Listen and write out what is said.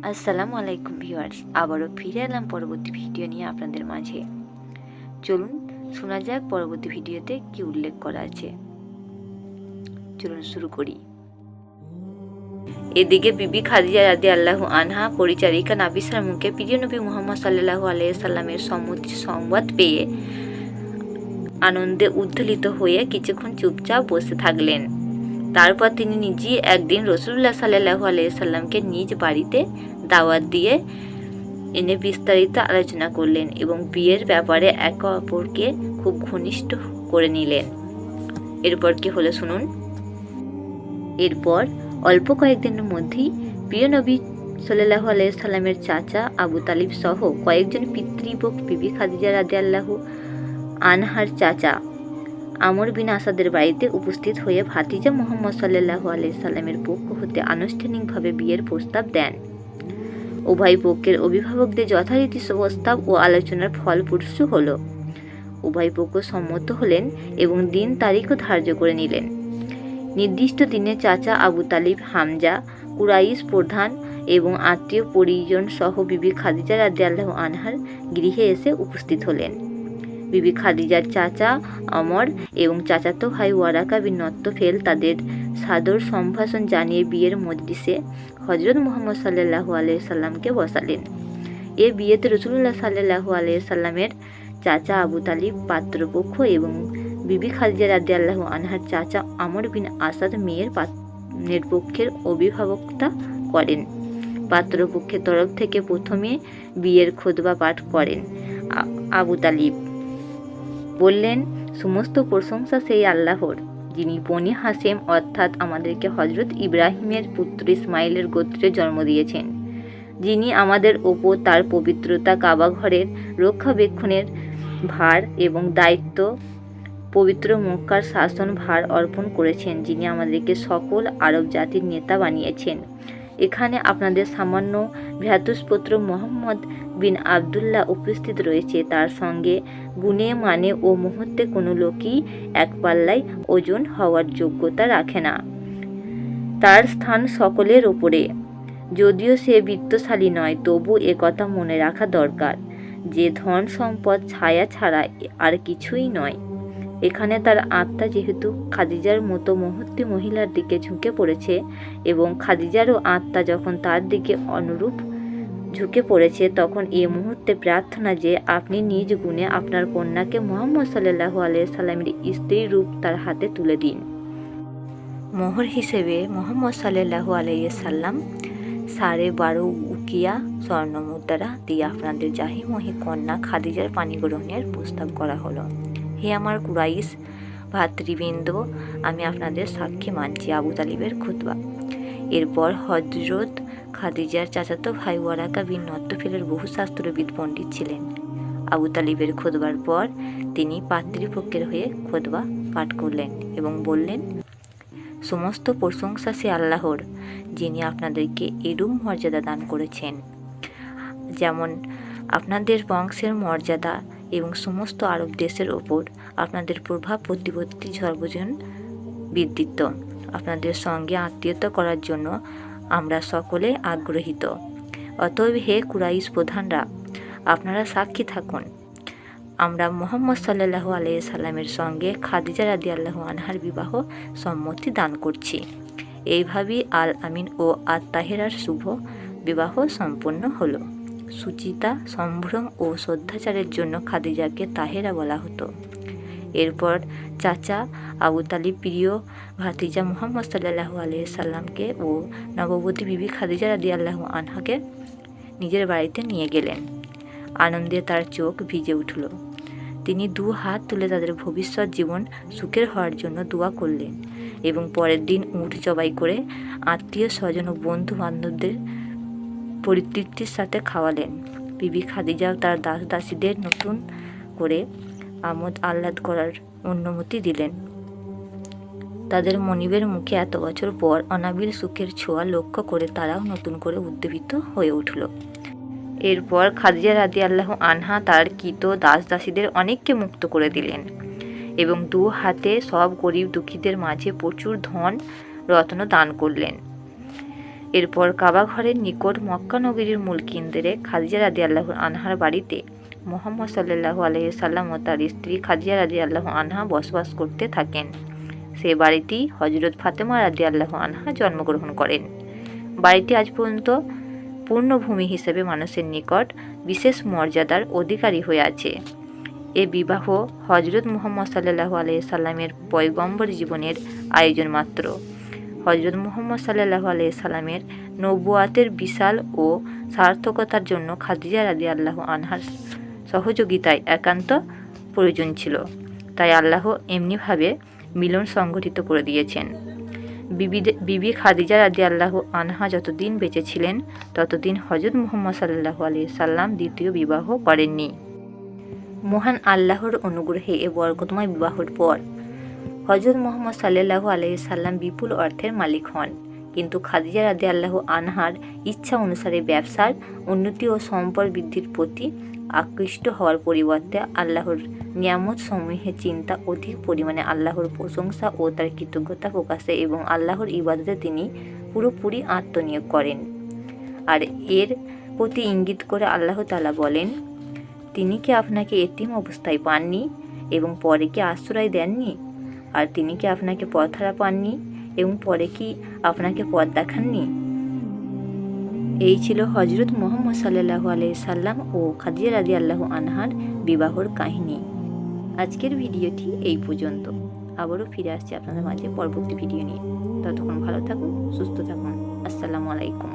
আসসালামু আলাইকুম ভিউয়ার্স, আবারও ফিরে এলাম পরবর্তী ভিডিও নিয়ে আপনাদের মাঝে। চলুন শোনা যাক পরবর্তী ভিডিওতে কি উল্লেখ করা আছে। চলুন শুরু করি। এদিকে বিবি খাদিজা রাদিয়াল্লাহু আনহা পরিচারিকা নাফিসার মুখে প্রিয় নবী মুহাম্মদ সাল্লাল্লাহু আলাইহি সাল্লামের সম্মতির সংবাদ পেয়ে আনন্দে উদ্বেলিত হয়ে কিছুক্ষণ চুপচাপ বসে থাকলেন। তারপর তিনি নিজেই একদিন রাসূলুল্লাহ সাল্লাল্লাহু আলাইহি সাল্লামকে নিজ বাড়িতে দাওয়াত দিয়ে এনে বিস্তারিত আলোচনা করলেন এবং বিয়ের ব্যাপারে একে অপরকে খুব ঘনিষ্ঠ করে নিলেন। এরপর কি হলো শুনুন। এরপর অল্প কয়েকদিনের মধ্যেই প্রিয় নবী সাল্লাল্লাহু আলাইহি সাল্লামের চাচা আবু তালিব সহ কয়েকজন পিতৃব্য বিবি খাদিজা রাদিয়াল্লাহু আনহার চাচা আমর বিন আসাদের বাড়িতে উপস্থিত হয়ে ভাতিজা মুহাম্মদ সাল্লাল্লাহু আলাইহি সাল্লামের পক্ষ হতে আনুষ্ঠানিকভাবে বিয়ের প্রস্তাব দেন। উভয় পক্ষের অভিভাবকদের যথারীতি প্রস্তাব ও আলোচনার ফলপ্রসূ হল। উভয় পক্ষ সম্মত হলেন এবং দিন তারিখও ধার্য করে নিলেন। নির্দিষ্ট দিনে চাচা আবু তালিব হামজা কুরাইশ প্রধান এবং আত্মীয় পরিজন সহ বিবি খাদিজা রাদিয়াল্লাহু আনহার গৃহে এসে উপস্থিত হলেন। বিবি খাদিজার চাচা আমর এবং চাচাতো ভাই ওয়ারাকা বিন নওফেল তাদের সাদর সম্ভাষণ জানিয়ে বিয়ের মজলিসে হযরত মুহাম্মদ সাল্লাল্লাহু আলাইহি সাল্লামকে বসালেন। এ বিয়েতে রাসূলুল্লাহ সাল্লাল্লাহু আলাইহি সাল্লামের চাচা আবু তালিব পাত্রপক্ষ এবং বিবি খাদিজা রাদিয়াল্লাহু আনহার চাচা আমর বিন আসাদ মেয়ের পক্ষের অভিভাবকতা করেন। পাত্রপক্ষের তরফ থেকে প্রথমে বিয়ের খুতবা পাঠ করেন। আবু তালিব বললেন, সমস্ত প্রশংসা সেই আল্লাহর, যিনি বনি হাশেম অর্থাৎ আমাদেরকে হযরত ইব্রাহিমের পুত্র ইসমাইলের গোত্রে জন্ম দিয়েছেন, যিনি আমাদের ওপর তার পবিত্রতা কাবা ঘরের রক্ষাবেক্ষণের ভার এবং দায়িত্ব পবিত্র মক্কার শাসন ভার অর্পণ করেছেন, যিনি আমাদেরকে সকল আরব জাতির নেতা বানিয়েছেন। এখানে আপনাদের সামান্য ভ্রাতুষ্পুত্র মোহাম্মদ বিন আবদুল্লাহ উপস্থিত রয়েছে। তার সঙ্গে গুণে মানে ও মুহূর্তে কোনো লোকই এক পাল্লায় ওজন হওয়ার যোগ্যতা রাখে না। তার স্থান সকলের ওপরে। যদিও সে বিত্তশালী নয়, তবু একথা মনে রাখা দরকার যে ধন সম্পদ ছায়া ছাড়া আর কিছুই নয়। এখানে তার আত্মা যেহেতু খাদিজার মতো মুহূর্তে মহিলার দিকে ঝুঁকে পড়েছে এবং খাদিজারও আত্মা যখন তার দিকে অনুরূপ ঝুঁকে পড়েছে, তখন এই মুহূর্তে প্রার্থনা যে আপনি নিজ গুণে আপনার কন্যাকে মুহাম্মদ সাল্লাল্লাহু আলাইহি সাল্লামের স্ত্রী রূপ তার হাতে তুলে দিন। মোহর হিসেবে মুহাম্মদ সাল্লাল্লাহু আলাইহি সাল্লাম 12.5 উকিয়া স্বর্ণ মুদ্রা দিয়ে আপনাদের জাহিমহি কন্যা খাদিজার পানি গ্রহণের প্রস্তাব করা হলো। হে আমার কুরাইশ ভাতৃবৃন্দ, আমি আপনাদের সাক্ষী মানছি। আবু তালিবের খুতবা। এরপর হযরত খাদিজার চাচাতো ভাই ওয়ারাকা বিন নওফেলের বহু শাস্ত্রবিদ পণ্ডিত ছিলেন। আবু তালিবের খুতবার পর তিনি পাত্রীপক্ষের হয়ে খুতবা পাঠ করলেন এবং বললেন, সমস্ত প্রশংসা সে আল্লাহর, যিনি আপনাদেরকে এরূপ মর্যাদা দান করেছেন, যেমন আপনাদের বংশের মর্যাদা এবং সমস্ত আরব দেশের ওপর আপনাদের প্রভাব প্রতিপত্তি সর্বজন বিদিত। আপনাদের সঙ্গে আত্মীয়তা করার জন্য আমরা সকলে আগ্রহীত। অতএব হে কুরাইশ প্রধানরা, আপনারা সাক্ষী থাকুন, আমরা মুহাম্মদ সাল্লাল্লাহু আলাইহি সাল্লামের সঙ্গে খাদিজা রাদিয়াল্লাহু আনহার বিবাহ সম্মতি দান করছি। এইভাবেই আল আমিন ও আত-তাহেরার শুভ বিবাহ সম্পন্ন হলো। সুচিতা, সম্ভ্রম ও শ্রদ্ধাচারের জন্য খাদিজাকে তাহেরা বলা হতো। এরপর চাচা আবু তালিব প্রিয় ভাতিজা মুহাম্মদ সাল্লাল্লাহু আলাইহি সাল্লামকে ও নববধূ বিবি খাদিজা রাদিয়াল্লাহু আনহাকে নিজের বাড়িতে নিয়ে গেলেন। আনন্দে তার চোখ ভিজে উঠল। তিনি 2 হাত তুলে তাদের ভবিষ্যৎ জীবন সুখের হওয়ার জন্য দোয়া করলেন এবং পরের দিন উট জবাই করে আত্মীয় স্বজন ও বন্ধু বান্ধবদের পরিতৃপ্তির সাথে খাওয়ালেন। বিবি খাদিজাও তার দাস দাসীদের নতুন করে আমোদ আহ্লাদ করার অনুমতি দিলেন। তাদের মনিবের মুখে এত বছর পর অনাবিল সুখের ছোঁয়া লক্ষ্য করে তারাও নতুন করে উদ্দীপিত হয়ে উঠল। এরপর খাদিজা রাদিয়াল্লাহু আনহা তার কৃত দাস দাসীদের অনেককে মুক্ত করে দিলেন এবং 2 হাতে সব গরিব দুঃখীদের মাঝে প্রচুর ধন রত্ন দান করলেন। এরপর কাবা ঘরের নিকট মক্কা নগরীর মূল কেন্দ্রে খাদিজা রাদিয়াল্লাহু আনহার বাড়িতে মুহাম্মদ সাল্লাল্লাহু আলাইহি সাল্লাম ও তার স্ত্রী খাদিজা রাদিয়াল্লাহু আনহা বসবাস করতে থাকেন। সে বাড়িতেই হযরত ফাতেমা রাদিয়াল্লাহু আনহা জন্মগ্রহণ করেন। বাড়িটি আজ পর্যন্ত পূর্ণভূমি হিসেবে মানুষের নিকট বিশেষ মর্যাদার অধিকারী হয়ে আছে। এ বিবাহ হযরত মুহাম্মদ সাল্লাল্লাহু আলাইহি সাল্লামের পয়গম্বর জীবনের আয়োজন মাত্র। হযরত মুহাম্মদ সাল্লাল্লাহু আলাইহি সাল্লামের নবুয়াতের বিশাল ও সার্থকতার জন্য খাদিজা রাদিয়াল্লাহু আনহার সহযোগিতায় একান্ত প্রয়োজন ছিল। তাই আল্লাহ এমনিভাবে মিলন সংগঠিত করে দিয়েছেন। বিবি খাদিজা রাদিয়াল্লাহু আনহা যতদিন বেঁচে ছিলেন ততদিন হযরত মুহাম্মদ সাল্লাল্লাহু আলাইহি সাল্লাম দ্বিতীয় বিবাহ করেননি। মহান আল্লাহর অনুগ্রহে এ বরকতময় বিবাহের পর হযরত মুহাম্মদ সাল্লাল্লাহু আলাইহি সাল্লাম বিপুল অর্থের মালিক হন। কিন্তু খাদিজা রাদিয়াল্লাহু আনহার ইচ্ছা অনুসারে ব্যবসার উন্নতি ও সম্পদ বৃদ্ধির প্রতি আকৃষ্ট হওয়ার পরিবর্তে আল্লাহর নিয়ামত সমূহের চিন্তা অধিক পরিমাণে আল্লাহর প্রশংসা ও তার কৃতজ্ঞতা প্রকাশে এবং আল্লাহর ইবাদতে তিনি পুরোপুরি আত্মনিয়োগ করেন। আর এর প্রতি ইঙ্গিত করে আল্লাহ তাআলা বলেন, তিনি কি আপনাকে এতিম অবস্থায় পাননি এবং পরে কি আশ্রয় দেননি? আর তিনি কি আপনাকে পথহারা পাননি এবং পরে কি আপনাকে পথ দেখাননি? এই ছিল হযরত মুহাম্মদ সাল্লাল্লাহু আলাইহি সাল্লাম ও খাদিজা রাদিয়াল্লাহু আনহার বিবাহর কাহিনী। আজকের ভিডিওটি এই পর্যন্ত। আবারও ফিরে আসছি আপনাদের মাঝে পরবর্তী ভিডিও নিয়ে। ততক্ষণ ভালো থাকুন, সুস্থ থাকুন। আসসালামু আলাইকুম।